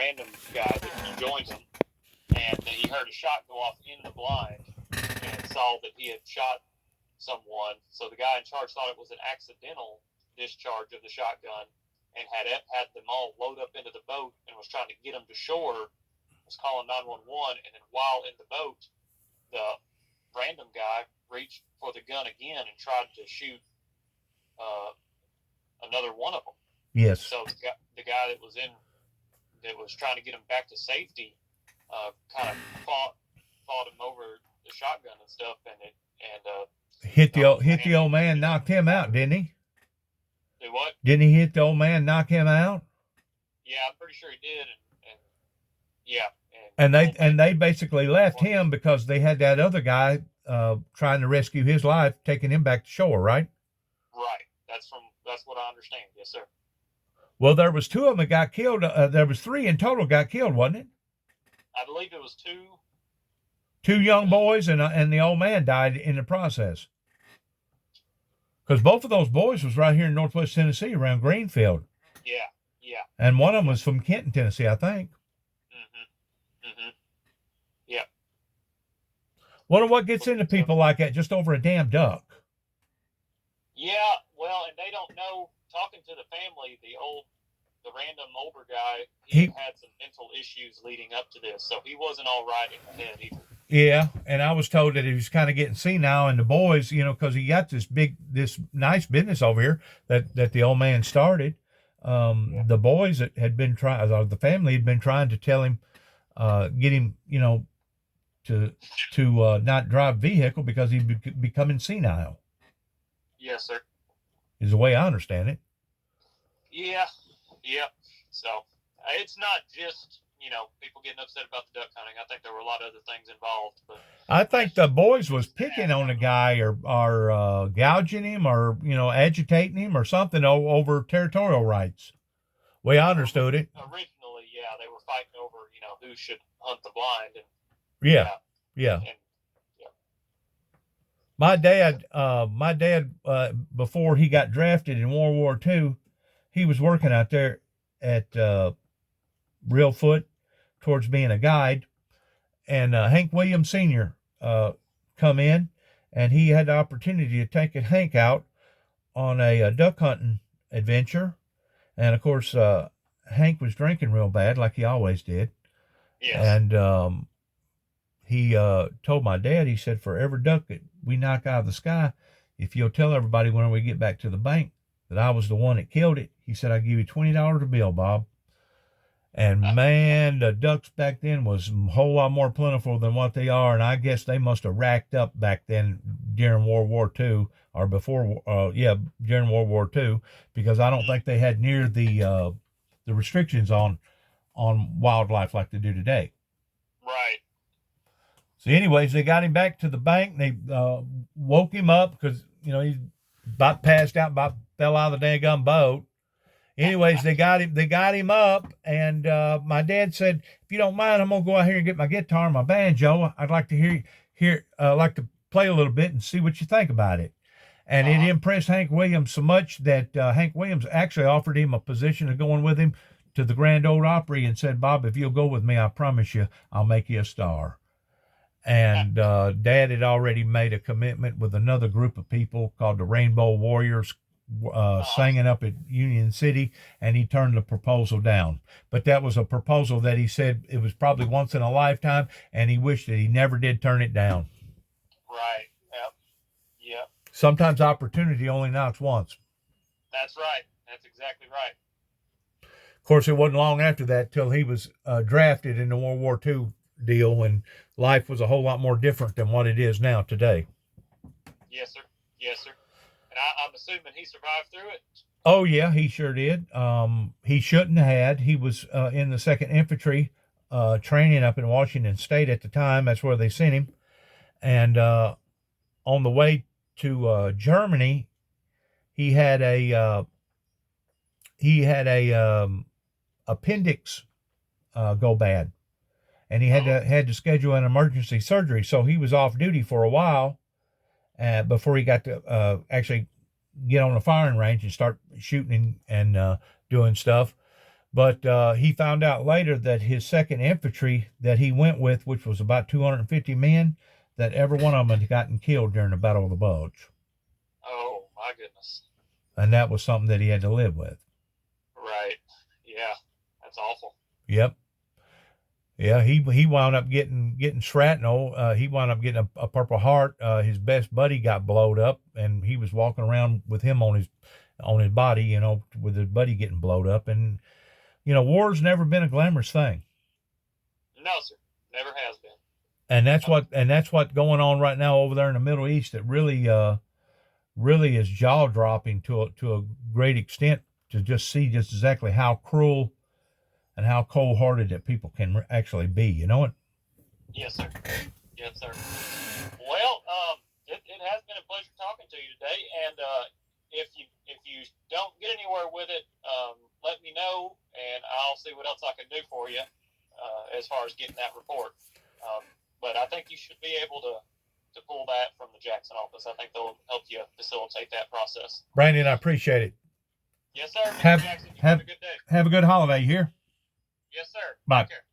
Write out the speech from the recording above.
random guy that joins him, and he heard a shot go off in the blind and saw that he had shot someone. So the guy in charge thought it was an accidental discharge of the shotgun and had them all load up into the boat and was trying to get them to shore, was calling 911, and then while in the boat, the random guy reached for the gun again and tried to shoot another one of them. Yes. So the guy that was trying to get him back to safety kind of fought him over the shotgun and stuff, and hit the old man, knocked him out, didn't he? Do what? Didn't he hit the old man, knock him out? Yeah, I'm pretty sure he did, and yeah. And they basically left him because they had that other guy trying to rescue his life, taking him back to shore, right? Right. That's what I understand. Yes, sir. Well, there was 2 of them that got killed. There was 3 in total got killed, wasn't it? I believe it was 2. 2 young boys and the old man died in the process. Because both of those boys was right here in Northwest Tennessee around Greenfield. Yeah. And one of them was from Kenton, Tennessee, I think. Yeah. Wonder what gets into people like that just over a damn duck. Yeah, well, and they don't know. Talking to the family, the random older guy, he had some mental issues leading up to this, so he wasn't all right in the head either. Yeah, and I was told that he was kind of getting senile, and the boys, because he got this nice business over here that the old man started. The boys that had been trying, the family had been trying to tell him, get him, to not drive vehicle because he'd becoming senile. Yes, sir. Is the way I understand it. Yeah. So it's not just people getting upset about the duck hunting. I think there were a lot of other things involved. But I think the boys was picking on the guy or gouging him or agitating him or something over territorial rights. Way I understood it. Originally, yeah, they were fighting over who should hunt the blind. And, yeah. My dad, before he got drafted in World War II, he was working out there at Reelfoot towards being a guide, and Hank Williams Sr. Come in, and he had the opportunity to take Hank out on a duck hunting adventure, and of course Hank was drinking real bad like he always did. Yes. And he told my dad, he said, for every duck that we knock out of the sky, if you'll tell everybody when we get back to the bank that I was the one that killed it, he said, I'll give you $20 a bill, Bob. And man, the ducks back then was a whole lot more plentiful than what they are. And I guess they must have racked up back then during World War II or before, during World War II, because I don't think they had near the restrictions on wildlife like they do today. Right. So anyways, they got him back to the bank. They woke him up because, he about passed out, about fell out of the daggum boat. Anyways, they got him up, and my dad said, if you don't mind, I'm going to go out here and get my guitar and my banjo. I'd like to like to play a little bit and see what you think about it. And it impressed Hank Williams so much that Hank Williams actually offered him a position of going with him to the Grand Ole Opry and said, Bob, if you'll go with me, I promise you, I'll make you a star. And Dad had already made a commitment with another group of people called the Rainbow Warriors, singing up at Union City, and he turned the proposal down. But that was a proposal that he said it was probably once in a lifetime, and he wished that he never did turn it down. Right. Yep. Sometimes opportunity only knocks once. That's right. That's exactly right. Of course, it wasn't long after that till he was drafted in the World War II deal, and life was a whole lot more different than what it is now today. Yes, sir. And I'm assuming he survived through it? Oh, yeah, he sure did. He shouldn't have. He was in the 2nd Infantry training up in Washington State at the time. That's where they sent him. And on the way to Germany, he had a appendix go bad. And he had to schedule an emergency surgery. So he was off duty for a while before he got to actually get on the firing range and start shooting and doing stuff. But he found out later that his 2nd Infantry that he went with, which was about 250 men, that every one of them had gotten killed during the Battle of the Bulge. Oh, my goodness. And that was something that he had to live with. Right. Yeah. That's awful. Yep. Yeah, he wound up getting shrapnel. He wound up getting a Purple Heart. His best buddy got blowed up, and he was walking around with him on his body, with his buddy getting blowed up. And war's never been a glamorous thing. No, sir, never has been. And that's what going on right now over there in the Middle East. That really is jaw dropping to a great extent, to just see just exactly how cruel and how cold-hearted that people can actually be. You know it? Yes, sir. Yes, sir. Well, it has been a pleasure talking to you today, and if you don't get anywhere with it, let me know, and I'll see what else I can do for you as far as getting that report. But I think you should be able to pull that from the Jackson office. I think they'll help you facilitate that process. Brandon, I appreciate it. Yes, sir. Mr. Jackson, you have a good day. Have a good holiday here. Yes, sir. Bye. Take care.